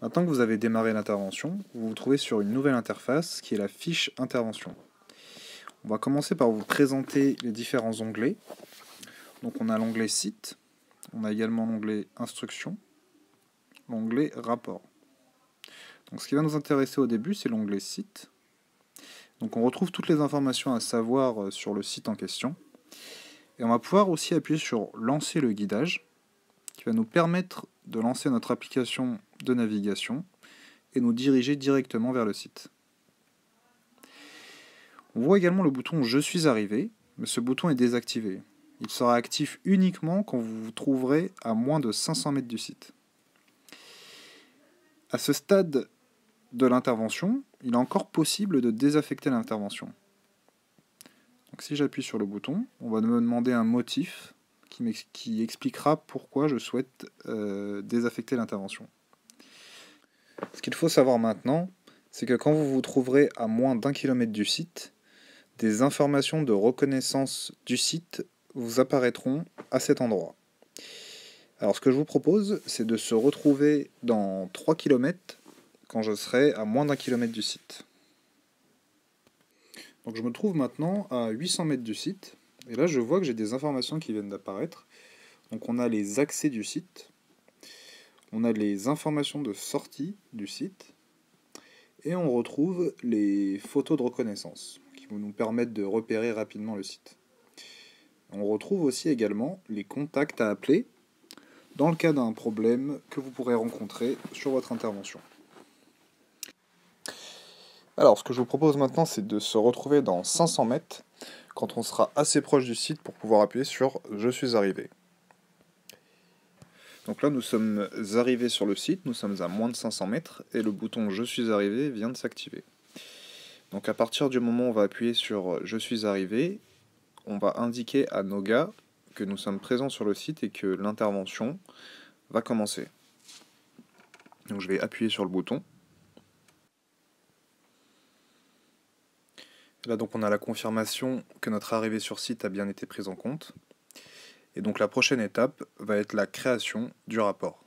Maintenant que vous avez démarré l'intervention, vous vous trouvez sur une nouvelle interface qui est la fiche intervention. On va commencer par vous présenter les différents onglets. Donc on a l'onglet site, on a également l'onglet instruction, l'onglet rapport. Donc ce qui va nous intéresser au début, c'est l'onglet site. Donc on retrouve toutes les informations à savoir sur le site en question. Et on va pouvoir aussi appuyer sur lancer le guidage, qui va nous permettre de lancer notre application de navigation et nous diriger directement vers le site. On voit également le bouton Je suis arrivé, mais ce bouton est désactivé. Il sera actif uniquement quand vous vous trouverez à moins de 500 mètres du site. À ce stade de l'intervention, il est encore possible de désaffecter l'intervention. Donc si j'appuie sur le bouton, on va me demander un motif qui expliquera pourquoi je souhaite désaffecter l'intervention. Ce qu'il faut savoir maintenant, c'est que quand vous vous trouverez à moins d'1 km du site, des informations de reconnaissance du site vous apparaîtront à cet endroit. Alors ce que je vous propose, c'est de se retrouver dans 3 km quand je serai à moins d'1 km du site. Donc je me trouve maintenant à 800 mètres du site, et là je vois que j'ai des informations qui viennent d'apparaître. Donc on a les accès du site, on a les informations de sortie du site, et on retrouve les photos de reconnaissance, qui vont nous permettre de repérer rapidement le site. On retrouve aussi également les contacts à appeler, dans le cas d'un problème que vous pourrez rencontrer sur votre intervention. Alors, ce que je vous propose maintenant, c'est de se retrouver dans 500 mètres, quand on sera assez proche du site pour pouvoir appuyer sur « Je suis arrivé ». Donc là, nous sommes arrivés sur le site, nous sommes à moins de 500 mètres, et le bouton « Je suis arrivé » vient de s'activer. Donc à partir du moment où on va appuyer sur « Je suis arrivé », on va indiquer à nos gars que nous sommes présents sur le site et que l'intervention va commencer. Donc je vais appuyer sur le bouton. Là donc on a la confirmation que notre arrivée sur site a bien été prise en compte. Et donc la prochaine étape va être la création du rapport.